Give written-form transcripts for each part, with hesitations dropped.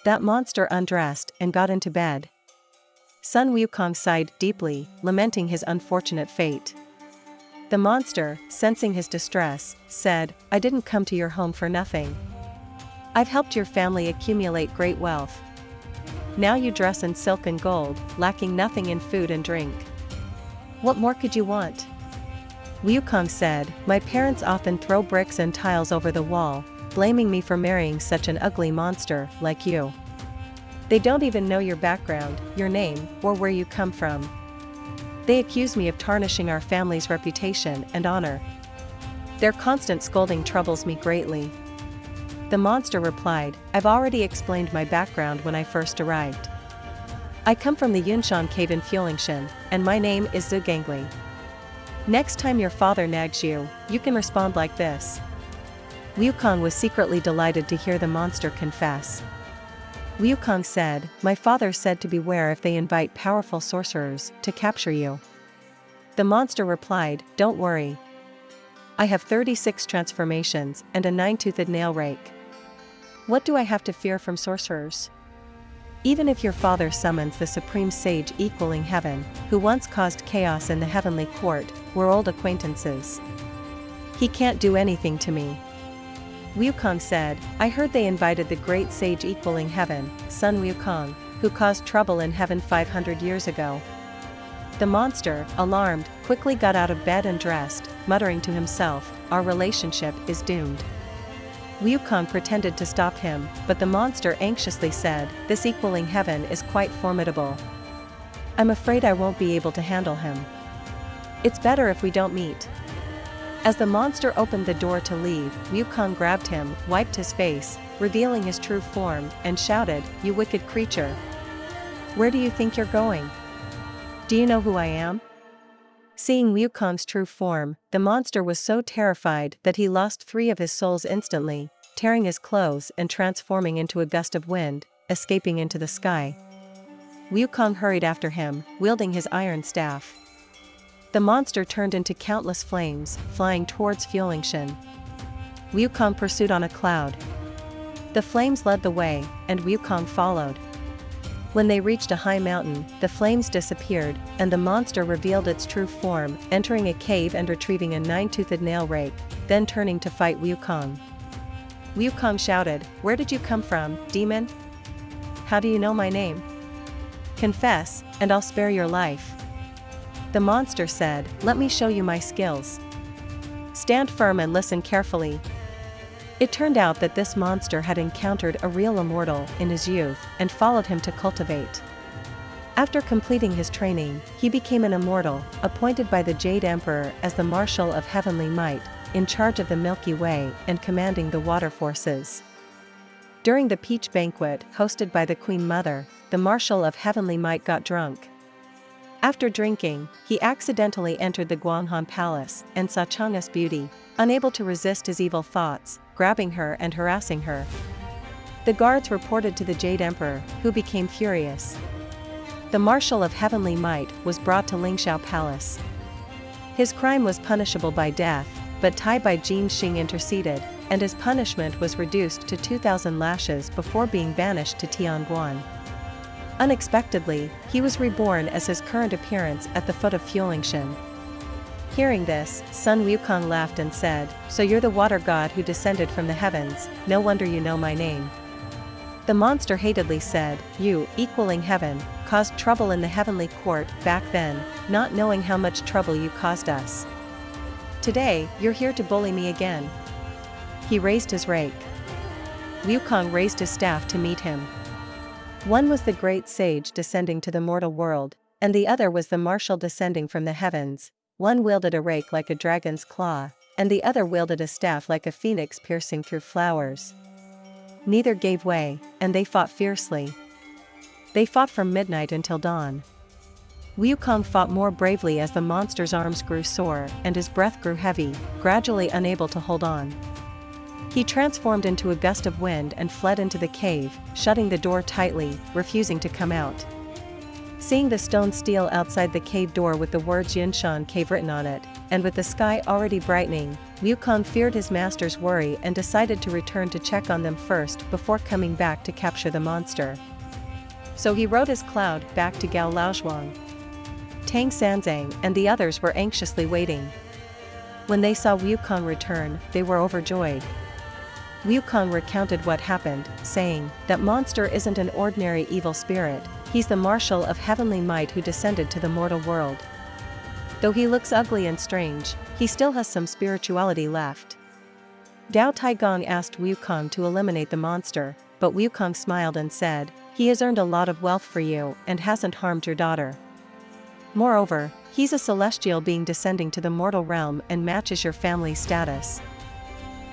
That monster undressed and got into bed. Sun Wukong sighed deeply, lamenting his unfortunate fate. The monster, sensing his distress, said, "I didn't come to your home for nothing. I've helped your family accumulate great wealth. Now you dress in silk and gold, lacking nothing in food and drink. What more could you want?" Wukong said, "My parents often throw bricks and tiles over the wall, blaming me for marrying such an ugly monster like you. They don't even know your background, your name, or where you come from. They accuse me of tarnishing our family's reputation and honor. Their constant scolding troubles me greatly." The monster replied, "I've already explained my background when I first arrived. I come from the Yunshan cave in Fulingshan, and my name is Zugangli. Next time your father nags you, you can respond like this." Wukong was secretly delighted to hear the monster confess. Wukong said, "My father said to beware if they invite powerful sorcerers to capture you." The monster replied, "Don't worry. I have 36 transformations and a 9-toothed nail rake. What do I have to fear from sorcerers? Even if your father summons the supreme sage equaling heaven, who once caused chaos in the heavenly court, we're old acquaintances. He can't do anything to me." Wukong said, "I heard they invited the great sage equaling heaven, Sun Wukong, who caused trouble in heaven 500 years ago." The monster, alarmed, quickly got out of bed and dressed, muttering to himself, "Our relationship is doomed." Wukong pretended to stop him, but the monster anxiously said, "This equaling heaven is quite formidable. I'm afraid I won't be able to handle him. It's better if we don't meet." As the monster opened the door to leave, Wukong grabbed him, wiped his face, revealing his true form, and shouted, "You wicked creature! Where do you think you're going? Do you know who I am?" Seeing Wukong's true form, the monster was so terrified that he lost 3 of his souls instantly, tearing his clothes and transforming into a gust of wind, escaping into the sky. Wukong hurried after him, wielding his iron staff. The monster turned into countless flames, flying towards Fulingshan. Wukong pursued on a cloud. The flames led the way, and Wukong followed. When they reached a high mountain, the flames disappeared, and the monster revealed its true form, entering a cave and retrieving a 9-toothed nail rake, then turning to fight Wukong. Wukong shouted, "Where did you come from, demon? How do you know my name? Confess, and I'll spare your life." The monster said, "Let me show you my skills. Stand firm and listen carefully." It turned out that this monster had encountered a real immortal in his youth, and followed him to cultivate. After completing his training, he became an immortal, appointed by the Jade Emperor as the Marshal of Heavenly Might, in charge of the Milky Way and commanding the water forces. During the Peach Banquet hosted by the Queen Mother, the Marshal of Heavenly Might got drunk. After drinking, he accidentally entered the Guanghan Palace and saw Chang'e's beauty, unable to resist his evil thoughts, grabbing her and harassing her. The guards reported to the Jade Emperor, who became furious. The Marshal of Heavenly Might was brought to Lingxiao Palace. His crime was punishable by death, but Tai Bai Jin Xing interceded, and his punishment was reduced to 2,000 lashes before being banished to Tianguan. Unexpectedly, he was reborn as his current appearance at the foot of Fulingshan. Hearing this, Sun Wukong laughed and said, "So you're the water god who descended from the heavens, no wonder you know my name." The monster hatedly said, "You, equaling heaven, caused trouble in the heavenly court back then, not knowing how much trouble you caused us. Today, you're here to bully me again." He raised his rake. Wukong raised his staff to meet him. One was the great sage descending to the mortal world, and the other was the marshal descending from the heavens. One wielded a rake like a dragon's claw, and the other wielded a staff like a phoenix piercing through flowers. Neither gave way, and they fought fiercely. They fought from midnight until dawn. Wukong fought more bravely as the monster's arms grew sore and his breath grew heavy, gradually unable to hold on. He transformed into a gust of wind and fled into the cave, shutting the door tightly, refusing to come out. Seeing the stone stele outside the cave door with the words Yinshan Cave written on it, and with the sky already brightening, Wukong feared his master's worry and decided to return to check on them first before coming back to capture the monster. So he rode his cloud back to Gao Laozhuang. Tang Sanzang and the others were anxiously waiting. When they saw Wukong return, they were overjoyed. Wukong recounted what happened, saying, "That monster isn't an ordinary evil spirit, he's the marshal of heavenly might who descended to the mortal world. Though he looks ugly and strange, he still has some spirituality left." Dao Taigong asked Wukong to eliminate the monster, but Wukong smiled and said, "He has earned a lot of wealth for you and hasn't harmed your daughter. Moreover, he's a celestial being descending to the mortal realm and matches your family status.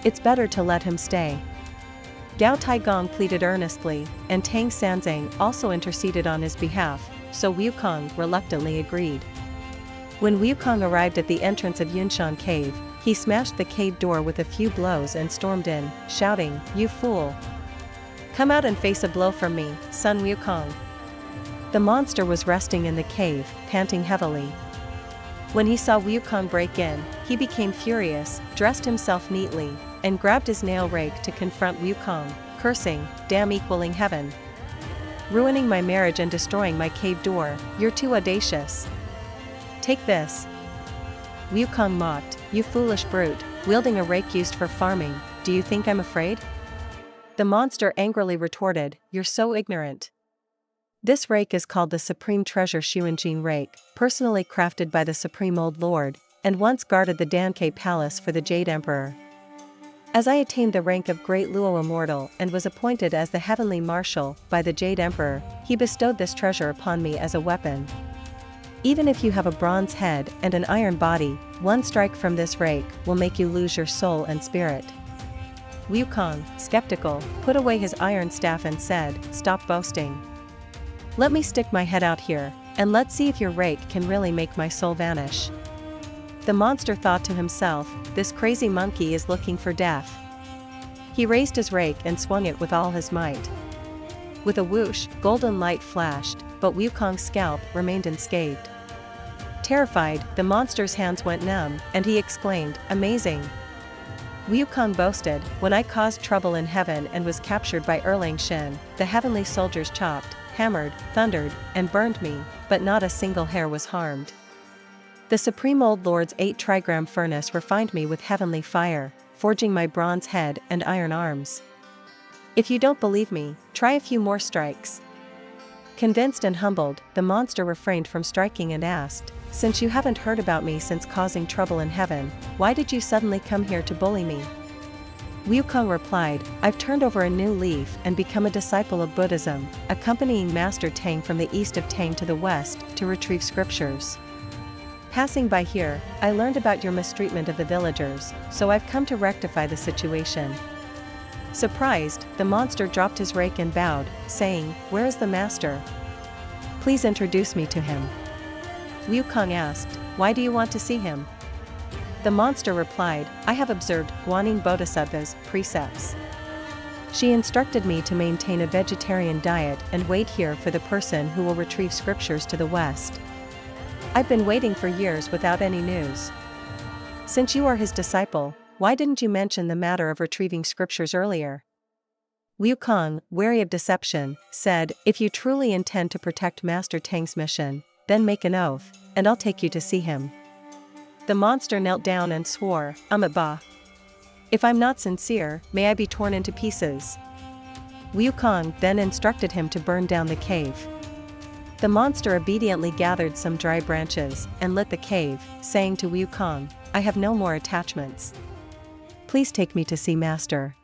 It's better to let him stay." Dao Taigong pleaded earnestly, and Tang Sanzang also interceded on his behalf, so Wukong reluctantly agreed. When Wukong arrived at the entrance of Yinshan Cave, he smashed the cave door with a few blows and stormed in, shouting, "You fool! Come out and face a blow from me, son Wukong." The monster was resting in the cave, panting heavily. When he saw Wukong break in, he became furious, dressed himself neatly, and grabbed his nail rake to confront Wukong, cursing, "Damn equaling heaven! Ruining my marriage and destroying my cave door, you're too audacious. Take this." Wukong mocked, "You foolish brute, wielding a rake used for farming, do you think I'm afraid?" The monster angrily retorted, "You're so ignorant. This rake is called the Supreme Treasure Xuanjin Rake, personally crafted by the Supreme Old Lord, and once guarded the Dankei Palace for the Jade Emperor. As I attained the rank of Great Luo Immortal and was appointed as the Heavenly Marshal by the Jade Emperor, he bestowed this treasure upon me as a weapon. Even if you have a bronze head and an iron body, one strike from this rake will make you lose your soul and spirit." Wukong, skeptical, put away his iron staff and said, "Stop boasting. Let me stick my head out here, and let's see if your rake can really make my soul vanish." The monster thought to himself, "This crazy monkey is looking for death." He raised his rake and swung it with all his might. With a whoosh, golden light flashed, but Wukong's scalp remained unscathed. Terrified, the monster's hands went numb, and he exclaimed, "Amazing." Wukong boasted, "When I caused trouble in heaven and was captured by Erlang Shen, the heavenly soldiers chopped, hammered, thundered, and burned me, but not a single hair was harmed. The Supreme Old Lord's 8 trigram furnace refined me with heavenly fire, forging my bronze head and iron arms. If you don't believe me, try a few more strikes." Convinced and humbled, the monster refrained from striking and asked, "Since you haven't heard about me since causing trouble in heaven, why did you suddenly come here to bully me?" Wukong replied, "I've turned over a new leaf and become a disciple of Buddhism, accompanying Master Tang from the east of Tang to the west to retrieve scriptures. Passing by here, I learned about your mistreatment of the villagers, so I've come to rectify the situation." Surprised, the monster dropped his rake and bowed, saying, "Where is the master? Please introduce me to him." Wukong asked, "Why do you want to see him?" The monster replied, "I have observed Guanyin Bodhisattva's precepts. She instructed me to maintain a vegetarian diet and wait here for the person who will retrieve scriptures to the west. I've been waiting for years without any news. Since you are his disciple, why didn't you mention the matter of retrieving scriptures earlier?" Wukong, wary of deception, said, "If you truly intend to protect Master Tang's mission, then make an oath, and I'll take you to see him." The monster knelt down and swore, "Ba. If I'm not sincere, may I be torn into pieces." Wukong then instructed him to burn down the cave. The monster obediently gathered some dry branches and lit the cave, saying to Wukong, "I have no more attachments. Please take me to see Master."